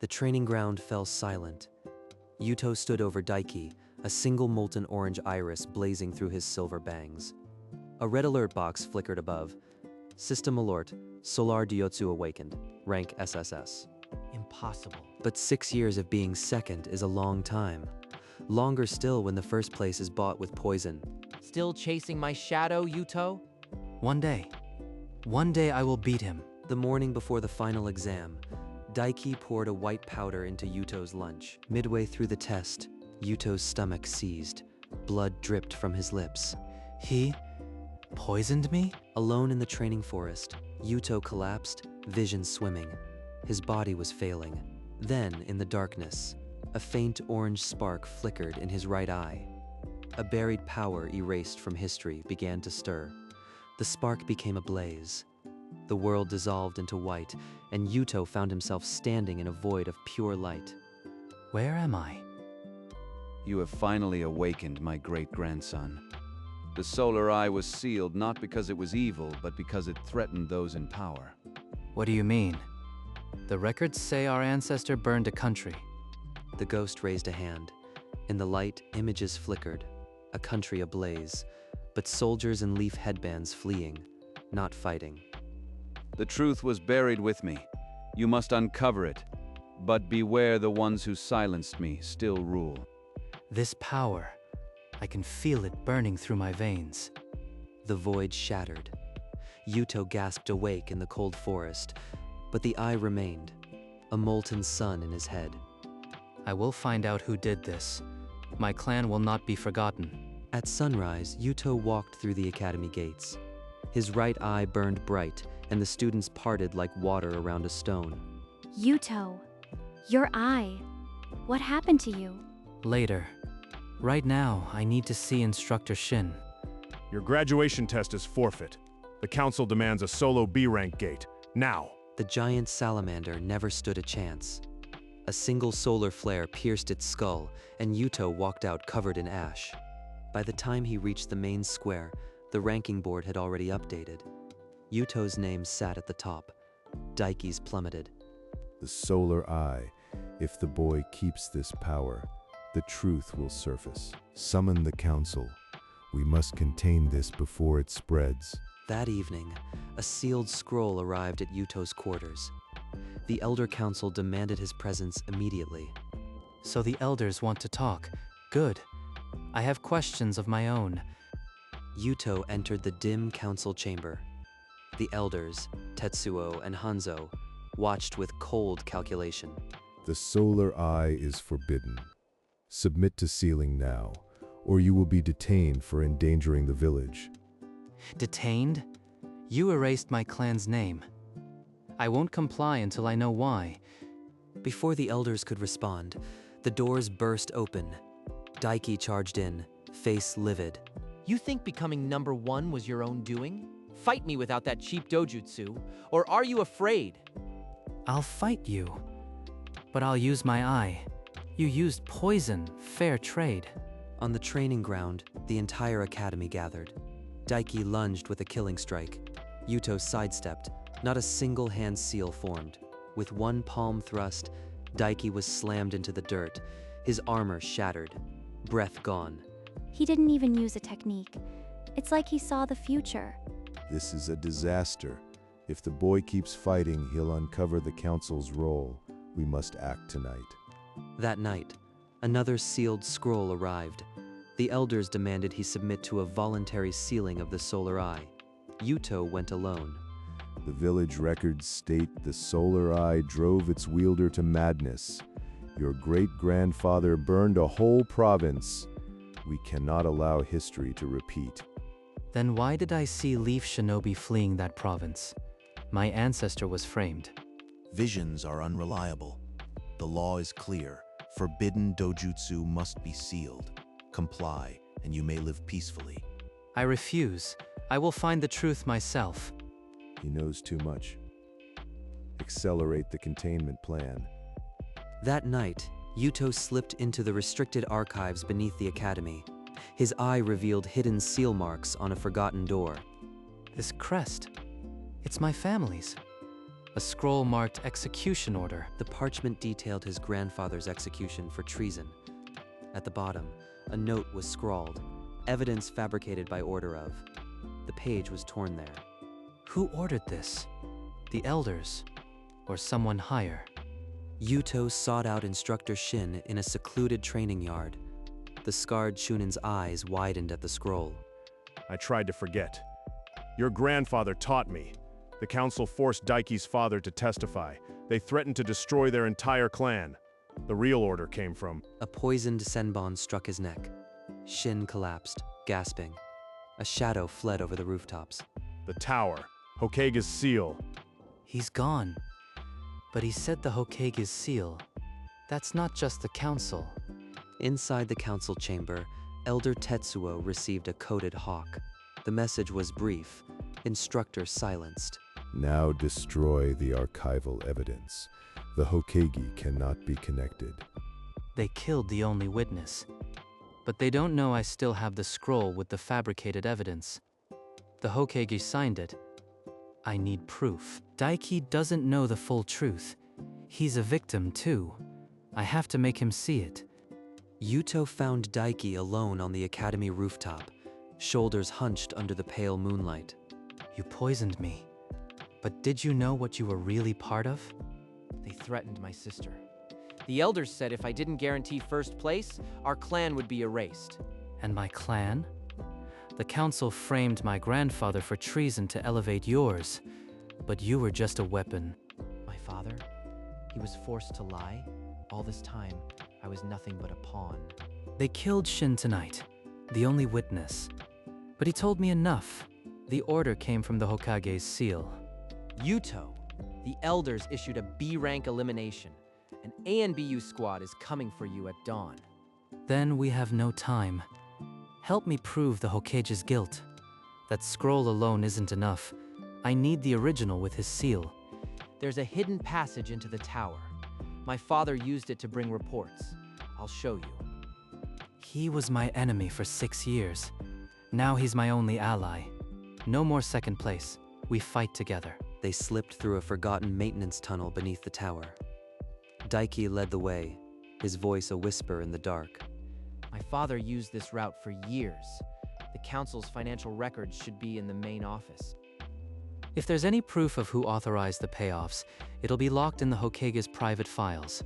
The training ground fell silent. Yuto stood over Daiki, a single molten orange iris blazing through his silver bangs. A red alert box flickered above. System alert, Solar Diotsu awakened, rank SSS. Impossible. But 6 years of being second is a long time. Longer still when the first place is bought with poison. Still chasing my shadow, Yuto? One day I will beat him. The morning before the final exam, Daiki poured a white powder into Yuto's lunch. Midway through the test, Yuto's stomach seized. Blood dripped from his lips. He poisoned me? Alone in the training forest, Yuto collapsed, vision swimming. His body was failing. Then, in the darkness, a faint orange spark flickered in his right eye. A buried power erased from history began to stir. The spark became a blaze. The world dissolved into white, and Yuto found himself standing in a void of pure light. Where am I? You have finally awakened, my great-grandson. The solar eye was sealed not because it was evil, but because it threatened those in power. What do you mean? The records say our ancestor burned a country. The ghost raised a hand. In the light, images flickered, a country ablaze, but soldiers in leaf headbands fleeing, not fighting. The truth was buried with me. You must uncover it. But beware, the ones who silenced me still rule. This power, I can feel it burning through my veins. The void shattered. Yuto gasped awake in the cold forest, but the eye remained, a molten sun in his head. I will find out who did this. My clan will not be forgotten. At sunrise, Yuto walked through the academy gates. His right eye burned bright, and the students parted like water around a stone. Yuto, your eye. What happened to you? Later. Right now, I need to see Instructor Shin. Your graduation test is forfeit. The council demands a solo B-rank gate, now. The giant salamander never stood a chance. A single solar flare pierced its skull, and Yuto walked out covered in ash. By the time he reached the main square, the ranking board had already updated. Yuto's name sat at the top. Daiki's plummeted. The solar eye. If the boy keeps this power, the truth will surface. Summon the council. We must contain this before it spreads. That evening, a sealed scroll arrived at Yuto's quarters. The Elder Council demanded his presence immediately. So the elders want to talk. Good. I have questions of my own. Yuto entered the dim council chamber. The elders, Tetsuo and Hanzo, watched with cold calculation. The solar eye is forbidden. Submit to sealing now, or you will be detained for endangering the village. Detained? You erased my clan's name. I won't comply until I know why. Before the elders could respond, the doors burst open. Daiki charged in, face livid. You think becoming #1 was your own doing? Fight me without that cheap dojutsu, or are you afraid? I'll fight you. But I'll use my eye. You used poison, fair trade. On the training ground, the entire academy gathered. Daiki lunged with a killing strike. Yuto sidestepped. Not a single hand seal formed. With one palm thrust, Daiki was slammed into the dirt, his armor shattered, breath gone. He didn't even use a technique. It's like he saw the future. This is a disaster. If the boy keeps fighting, he'll uncover the council's role. We must act tonight. That night, another sealed scroll arrived. The elders demanded he submit to a voluntary sealing of the solar eye. Yuto went alone. The village records state the solar eye drove its wielder to madness. Your great-grandfather burned a whole province. We cannot allow history to repeat. Then why did I see Leaf Shinobi fleeing that province? My ancestor was framed. Visions are unreliable. The law is clear. Forbidden dojutsu must be sealed. Comply, and you may live peacefully. I refuse. I will find the truth myself. He knows too much. Accelerate the containment plan. That night, Yuto slipped into the restricted archives beneath the academy. His eye revealed hidden seal marks on a forgotten door. This crest, it's my family's. A scroll marked execution order. The parchment detailed his grandfather's execution for treason. At the bottom, a note was scrawled, evidence fabricated by order of. The page was torn there. Who ordered this? The elders? Or someone higher? Yuto sought out instructor Shin in a secluded training yard. The scarred Shunin's eyes widened at the scroll. I tried to forget. Your grandfather taught me. The council forced Daiki's father to testify. They threatened to destroy their entire clan. The real order came from... A poisoned senbon struck his neck. Shin collapsed, gasping. A shadow fled over the rooftops. The tower. Hokage's seal. He's gone. But he said the Hokage's seal. That's not just the council. Inside the council chamber, Elder Tetsuo received a coded hawk. The message was brief. Instructor silenced. Now destroy the archival evidence. The Hokage cannot be connected. They killed the only witness. But they don't know I still have the scroll with the fabricated evidence. The Hokage signed it. I need proof. Daiki doesn't know the full truth. He's a victim too. I have to make him see it. Yuto found Daiki alone on the academy rooftop, shoulders hunched under the pale moonlight. You poisoned me. But did you know what you were really part of? They threatened my sister. The elders said if I didn't guarantee first place, our clan would be erased. And my clan? The council framed my grandfather for treason to elevate yours, but you were just a weapon. My father? He was forced to lie? All this time, I was nothing but a pawn. They killed Shin tonight, the only witness. But he told me enough. The order came from the Hokage's seal. Yuto, the elders issued a B-rank elimination. An A and BU squad is coming for you at dawn. Then we have no time. Help me prove the Hokage's guilt. That scroll alone isn't enough. I need the original with his seal. There's a hidden passage into the tower. My father used it to bring reports. I'll show you. He was my enemy for 6 years. Now he's my only ally. No more second place. We fight together. They slipped through a forgotten maintenance tunnel beneath the tower. Daiki led the way, his voice a whisper in the dark. My father used this route for years. The council's financial records should be in the main office. If there's any proof of who authorized the payoffs, it'll be locked in the Hokage's private files.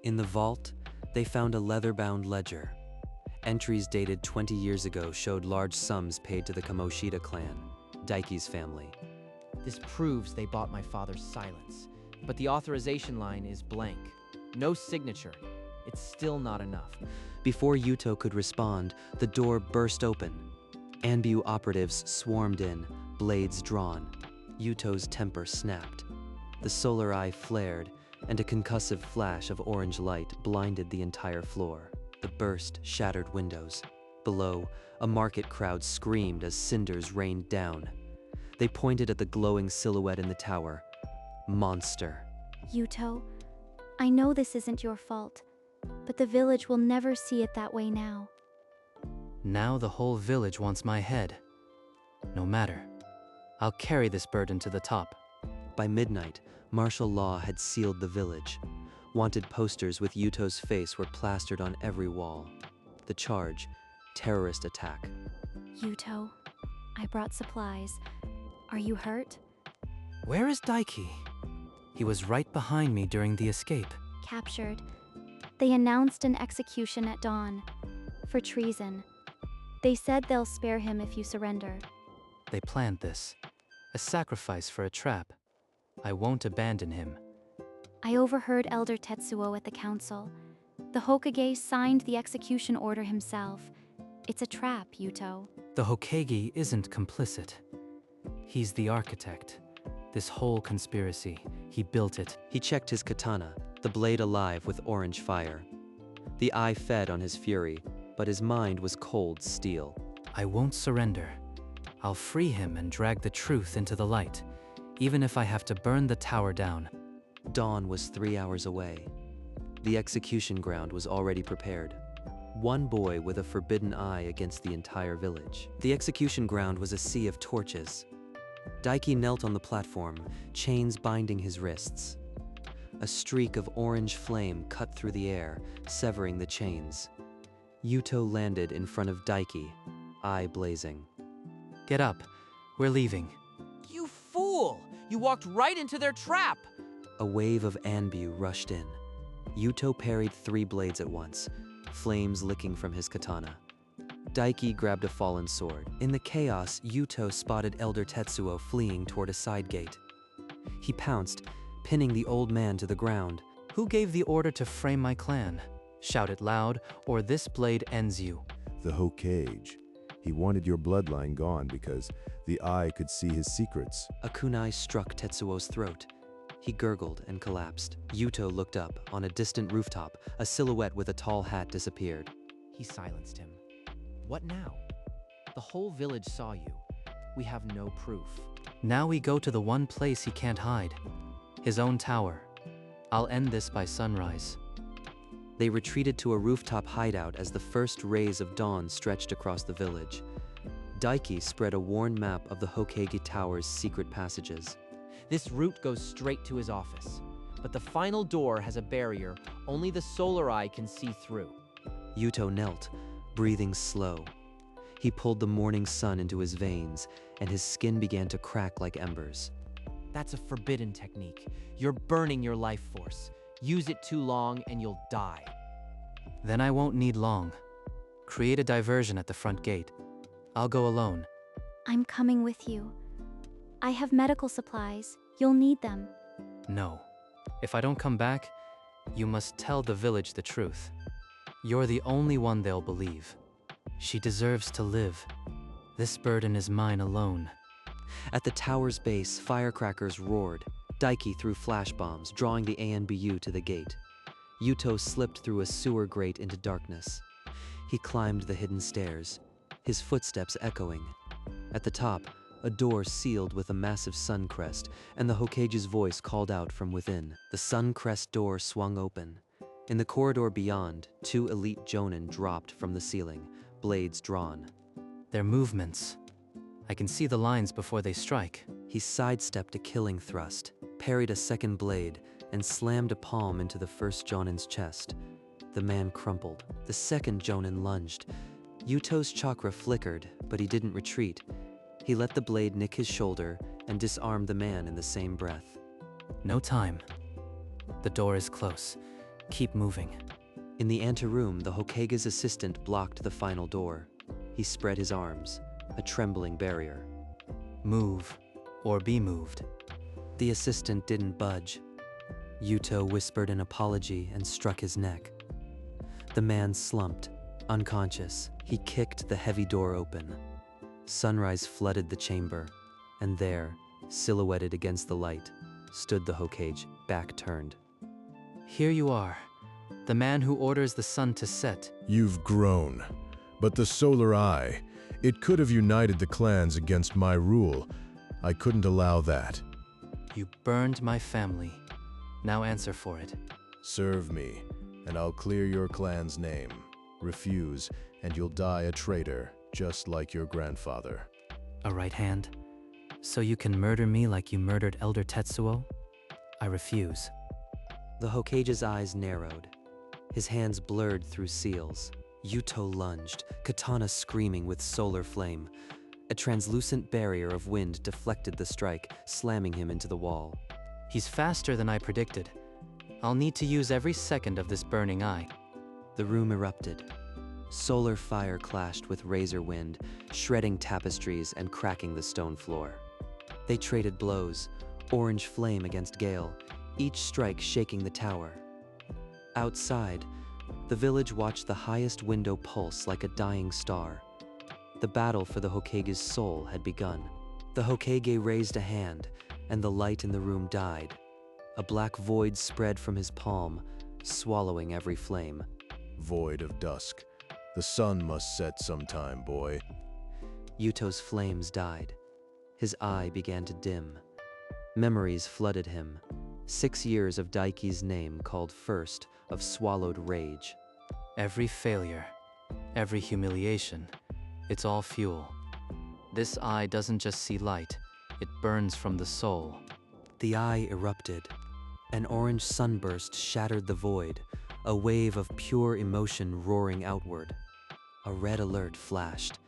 In the vault, they found a leather-bound ledger. Entries dated 20 years ago showed large sums paid to the Kamoshida clan, Daiki's family. This proves they bought my father's silence, but the authorization line is blank. No signature. It's still not enough. Before Yuto could respond, the door burst open. Anbu operatives swarmed in, blades drawn. Yuto's temper snapped. The solar eye flared, and a concussive flash of orange light blinded the entire floor. The burst shattered windows. Below, a market crowd screamed as cinders rained down. They pointed at the glowing silhouette in the tower. Monster. Yuto, I know this isn't your fault, but the village will never see it that way now. Now the whole village wants my head. No matter. I'll carry this burden to the top. By midnight, martial law had sealed the village. Wanted posters with Yuto's face were plastered on every wall. The charge, terrorist attack. Yuto, I brought supplies. Are you hurt? Where is Daiki? He was right behind me during the escape. Captured. They announced an execution at dawn. For treason. They said they'll spare him if you surrender. They planned this. A sacrifice for a trap. I won't abandon him. I overheard Elder Tetsuo at the council. The Hokage signed the execution order himself. It's a trap, Yuto. The Hokage isn't complicit. He's the architect. This whole conspiracy, he built it. He checked his katana, the blade alive with orange fire. The eye fed on his fury, but his mind was cold steel. I won't surrender. I'll free him and drag the truth into the light, even if I have to burn the tower down. Dawn was 3 hours away. The execution ground was already prepared. One boy with a forbidden eye against the entire village. The execution ground was a sea of torches. Daiki knelt on the platform, chains binding his wrists. A streak of orange flame cut through the air, severing the chains. Yuto landed in front of Daiki, eye blazing. Get up. We're leaving. You fool! You walked right into their trap! A wave of Anbu rushed in. Yuto parried 3 blades at once, flames licking from his katana. Daiki grabbed a fallen sword. In the chaos, Yuto spotted Elder Tetsuo fleeing toward a side gate. He pounced, pinning the old man to the ground. Who gave the order to frame my clan? Shout it loud, or this blade ends you. The Hokage. He wanted your bloodline gone because the eye could see his secrets. A kunai struck Tetsuo's throat. He gurgled and collapsed. Yuto looked up. On a distant rooftop, a silhouette with a tall hat disappeared. He silenced him. What now? The whole village saw you. We have no proof. Now we go to the one place he can't hide. His own tower. I'll end this by sunrise. They retreated to a rooftop hideout as the first rays of dawn stretched across the village. Daiki spread a worn map of the Hokage Tower's secret passages. This route goes straight to his office, but the final door has a barrier only the solar eye can see through. Yuto knelt, breathing slow. He pulled the morning sun into his veins, and his skin began to crack like embers. That's a forbidden technique. You're burning your life force. Use it too long and you'll die. Then I won't need long. Create a diversion at the front gate. I'll go alone. I'm coming with you. I have medical supplies. You'll need them. No. If I don't come back, you must tell the village the truth. You're the only one they'll believe. She deserves to live. This burden is mine alone. At the tower's base, firecrackers roared. Daiki threw flash bombs, drawing the ANBU to the gate. Yuto slipped through a sewer grate into darkness. He climbed the hidden stairs, his footsteps echoing. At the top, a door sealed with a massive sun crest, and the Hokage's voice called out from within. The sun crest door swung open. In the corridor beyond, 2 elite jonin dropped from the ceiling, blades drawn. Their movements. I can see the lines before they strike. He sidestepped a killing thrust, parried a second blade, and slammed a palm into the first jonin's chest. The man crumpled. The second jonin lunged. Yuto's chakra flickered, but he didn't retreat. He let the blade nick his shoulder and disarmed the man in the same breath. No time. The door is close. Keep moving. In the anteroom, the Hokage's assistant blocked the final door. He spread his arms, a trembling barrier. Move, or be moved. The assistant didn't budge. Yuto whispered an apology and struck his neck. The man slumped, unconscious. He kicked the heavy door open. Sunrise flooded the chamber, and there, silhouetted against the light, stood the Hokage, back turned. Here you are, the man who orders the sun to set. You've grown, but the solar eye, it could have united the clans against my rule. I couldn't allow that. You burned my family. Now answer for it. Serve me, and I'll clear your clan's name. Refuse, and you'll die a traitor, just like your grandfather. A right hand? So you can murder me like you murdered Elder Tetsuo? I refuse. The Hokage's eyes narrowed. His hands blurred through seals. Yuto lunged, katana screaming with solar flame. A translucent barrier of wind deflected the strike, slamming him into the wall. He's faster than I predicted. I'll need to use every second of this burning eye. The room erupted. Solar fire clashed with razor wind, shredding tapestries and cracking the stone floor. They traded blows, orange flame against gale, each strike shaking the tower. Outside, the village watched the highest window pulse like a dying star. The battle for the Hokage's soul had begun. The Hokage raised a hand, and the light in the room died. A black void spread from his palm, swallowing every flame. Void of dusk. The sun must set sometime, boy. Yuto's flames died. His eye began to dim. Memories flooded him. 6 years of Daiki's name called first of swallowed rage. Every failure, every humiliation, it's all fuel. This eye doesn't just see light, It burns from the soul. The eye erupted. An orange sunburst shattered the void, a wave of pure emotion roaring outward. A red alert flashed.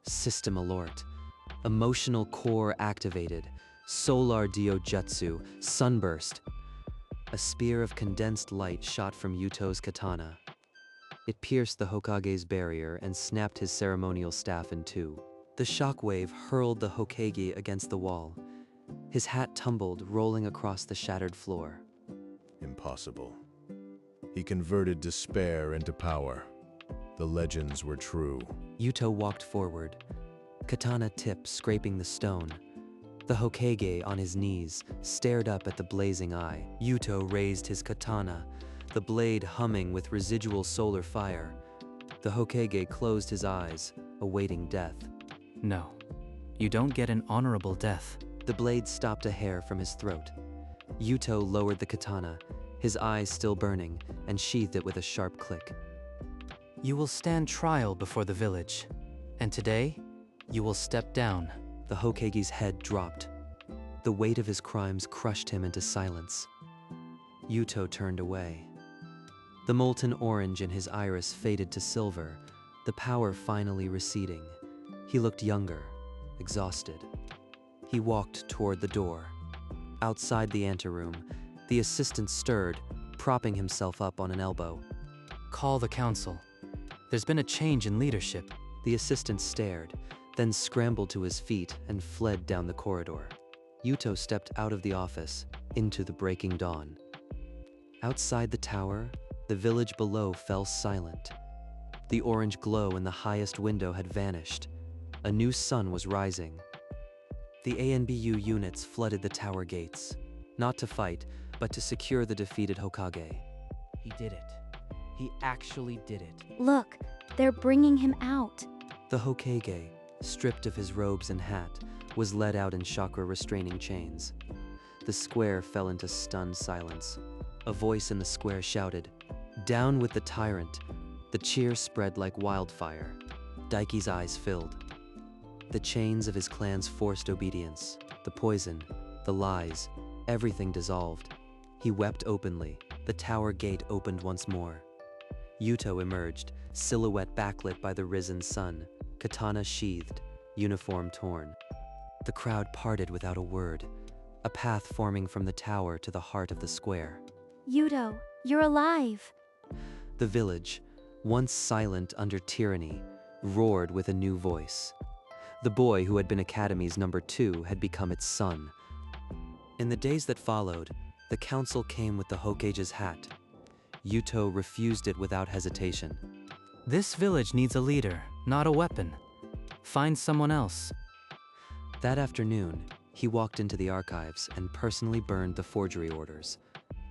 System alert. Emotional core activated. Solar Diojutsu. Sunburst. A spear of condensed light shot from Yuto's katana. It pierced the Hokage's barrier and snapped his ceremonial staff in two. The shockwave hurled the Hokage against the wall. His hat tumbled, rolling across the shattered floor. Impossible. He converted despair into power. The legends were true. Yuto walked forward, katana tip scraping the stone. The Hokage, on his knees, stared up at the blazing eye. Yuto raised his katana, the blade humming with residual solar fire. The Hokage closed his eyes, awaiting death. No, you don't get an honorable death. The blade stopped a hair from his throat. Yuto lowered the katana, his eyes still burning, and sheathed it with a sharp click. You will stand trial before the village, and today, you will step down. The Hokage's head dropped. The weight of his crimes crushed him into silence. Yuto turned away. The molten orange in his iris faded to silver, the power finally receding. He looked younger, exhausted. He walked toward the door. Outside the anteroom, the assistant stirred, propping himself up on an elbow. Call the council. There's been a change in leadership. The assistant stared, then scrambled to his feet and fled down the corridor. Yuto stepped out of the office, into the breaking dawn. Outside the tower, the village below fell silent. The orange glow in the highest window had vanished. A new sun was rising. The ANBU units flooded the tower gates, not to fight, but to secure the defeated Hokage. He did it. He actually did it. Look, they're bringing him out. The Hokage, stripped of his robes and hat, was led out in chakra-restraining chains. The square fell into stunned silence. A voice in the square shouted, "Down with the tyrant!" The cheer spread like wildfire. Daiki's eyes filled. The chains of his clan's forced obedience, the poison, the lies, everything dissolved. He wept openly. The tower gate opened once more. Yuto emerged, silhouette backlit by the risen sun, katana sheathed, uniform torn. The crowd parted without a word, a path forming from the tower to the heart of the square. Yuto, you're alive. The village, once silent under tyranny, roared with a new voice. The boy who had been Academy's number 2 had become its son. In the days that followed, the council came with the Hokage's hat. Yuto refused it without hesitation. This village needs a leader, not a weapon. Find someone else. That afternoon, he walked into the archives and personally burned the forgery orders.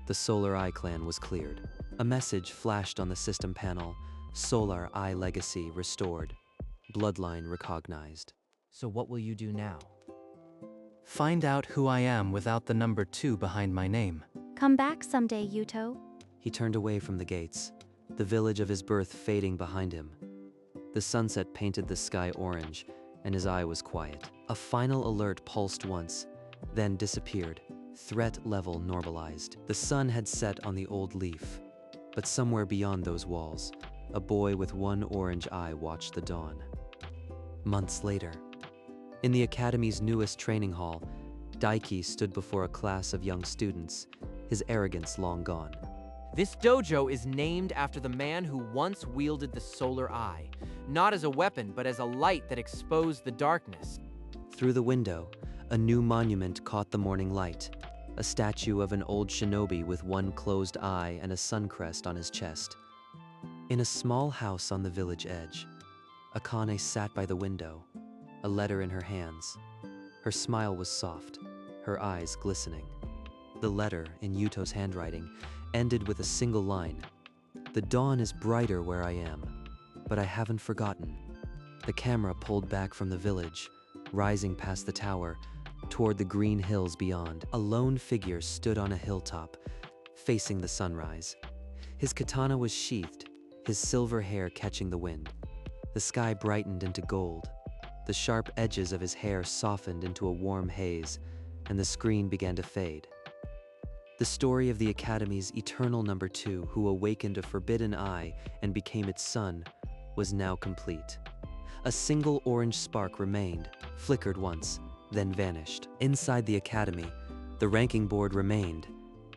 The Solar Eye clan was cleared. A message flashed on the system panel, Solar Eye legacy restored. Bloodline recognized. So what will you do now? Find out who I am without the number 2 behind my name. Come back someday, Yuto. He turned away from the gates, the village of his birth fading behind him. The sunset painted the sky orange, and his eye was quiet. A final alert pulsed once, then disappeared, threat level normalized. The sun had set on the old leaf, but somewhere beyond those walls, a boy with one orange eye watched the dawn. Months later, in the Academy's newest training hall, Daiki stood before a class of young students, his arrogance long gone. This dojo is named after the man who once wielded the Solar Eye, not as a weapon, but as a light that exposed the darkness. Through the window, a new monument caught the morning light, a statue of an old shinobi with one closed eye and a sun crest on his chest. In a small house on the village edge, Akane sat by the window, a letter in her hands. Her smile was soft, her eyes glistening. The letter, in Yuto's handwriting, ended with a single line. "The dawn is brighter where I am, but I haven't forgotten." The camera pulled back from the village, rising past the tower, toward the green hills beyond. A lone figure stood on a hilltop, facing the sunrise. His katana was sheathed, his silver hair catching the wind. The sky brightened into gold. The sharp edges of his hair softened into a warm haze, and the screen began to fade. The story of the Academy's eternal number 2 who awakened a forbidden eye and became its son was now complete. A single orange spark remained, flickered once, then vanished. Inside the Academy, the ranking board remained.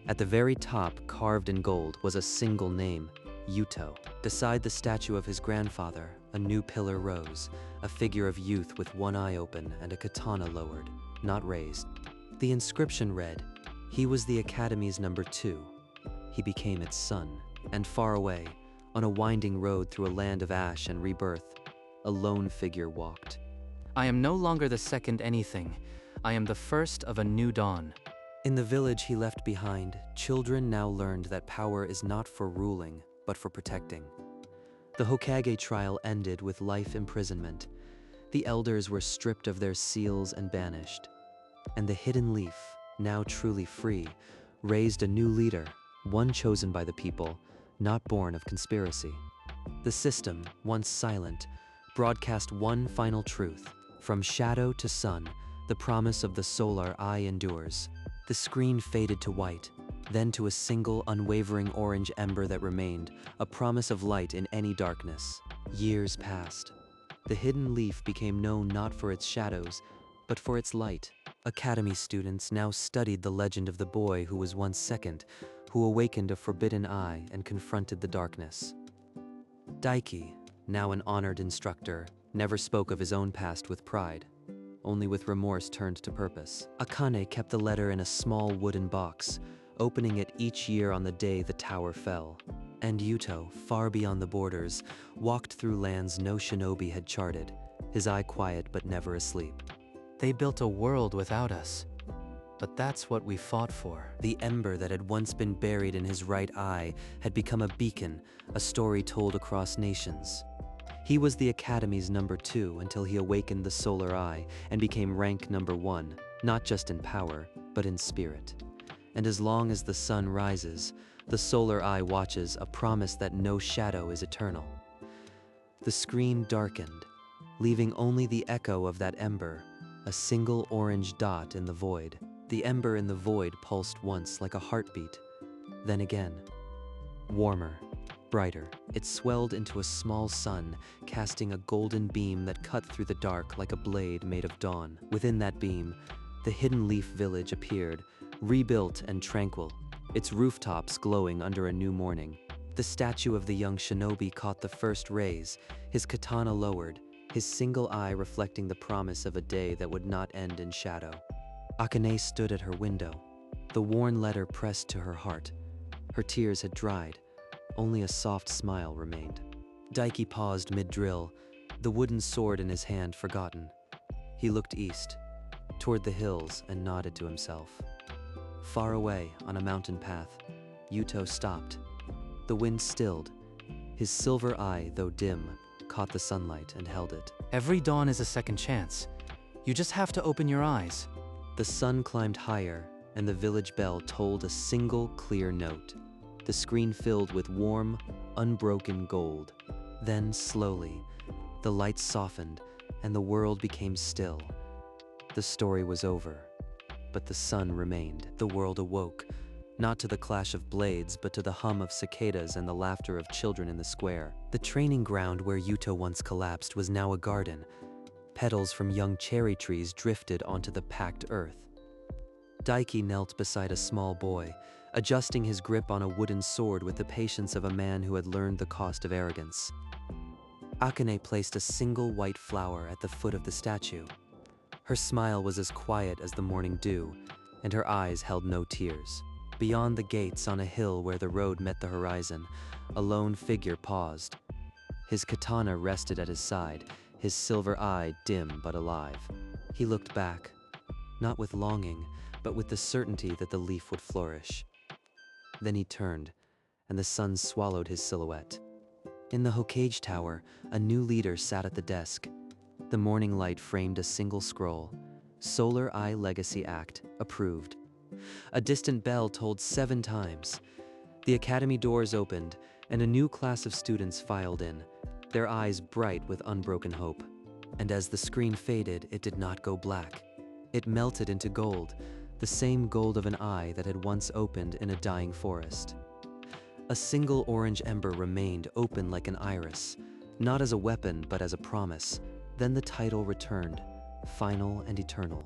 At the very top, carved in gold, was a single name, Yuto. Beside the statue of his grandfather, a new pillar rose, a figure of youth with one eye open and a katana lowered, not raised. The inscription read, "He was the Academy's number 2. He became its son." And far away, on a winding road through a land of ash and rebirth, a lone figure walked. I am no longer the second anything. I am the first of a new dawn. In the village he left behind, children now learned that power is not for ruling, but for protecting. The Hokage trial ended with life imprisonment. The elders were stripped of their seals and banished. And the hidden leaf, now truly free, raised a new leader, one chosen by the people, not born of conspiracy. The system, once silent, broadcast one final truth. From shadow to sun, the promise of the solar eye endures. The screen faded to white, then to a single unwavering orange ember that remained, a promise of light in any darkness. Years passed. The hidden leaf became known not for its shadows, but for its light. Academy students now studied the legend of the boy who was once second, who awakened a forbidden eye and confronted the darkness. Daiki, now an honored instructor, never spoke of his own past with pride. Only with remorse turned to purpose. Akane kept the letter in a small wooden box, opening it each year on the day the tower fell. And Yuto, far beyond the borders, walked through lands no shinobi had charted, his eye quiet but never asleep. They built a world without us. But that's what we fought for. The ember that had once been buried in his right eye had become a beacon, a story told across nations. He was the Academy's number 2 until he awakened the solar eye and became rank number 1, not just in power, but in spirit. And as long as the sun rises, the solar eye watches, a promise that no shadow is eternal. The screen darkened, leaving only the echo of that ember, a single orange dot in the void. The ember in the void pulsed once like a heartbeat, then again. Warmer, brighter, it swelled into a small sun, casting a golden beam that cut through the dark like a blade made of dawn. Within that beam, the Hidden Leaf Village appeared, rebuilt and tranquil, its rooftops glowing under a new morning. The statue of the young shinobi caught the first rays, his katana lowered, his single eye reflecting the promise of a day that would not end in shadow. Akane stood at her window, the worn letter pressed to her heart. Her tears had dried, only a soft smile remained. Daiki paused mid-drill, the wooden sword in his hand forgotten. He looked east, toward the hills, and nodded to himself. Far away, on a mountain path, Yuto stopped. The wind stilled. His silver eye, though dim, caught the sunlight and held it. Every dawn is a second chance. You just have to open your eyes. The sun climbed higher, and the village bell tolled a single clear note. The screen filled with warm, unbroken gold. Then, slowly, the lights softened, and the world became still. The story was over, but the sun remained. The world awoke, not to the clash of blades, but to the hum of cicadas and the laughter of children in the square. The training ground where Yuto once collapsed was now a garden. Petals from young cherry trees drifted onto the packed earth. Daiki knelt beside a small boy, adjusting his grip on a wooden sword with the patience of a man who had learned the cost of arrogance. Akane placed a single white flower at the foot of the statue. Her smile was as quiet as the morning dew, and her eyes held no tears. Beyond the gates on a hill where the road met the horizon, a lone figure paused. His katana rested at his side, his silver eye dim but alive. He looked back, not with longing, but with the certainty that the leaf would flourish. Then he turned, and the sun swallowed his silhouette. In the Hokage Tower, a new leader sat at the desk. The morning light framed a single scroll. Solar Eye Legacy Act, approved. A distant bell tolled 7 times. The academy doors opened, and a new class of students filed in, their eyes bright with unbroken hope. And as the screen faded, it did not go black. It melted into gold, the same gold of an eye that had once opened in a dying forest. A single orange ember remained open like an iris, not as a weapon but as a promise. Then the title returned, final and eternal.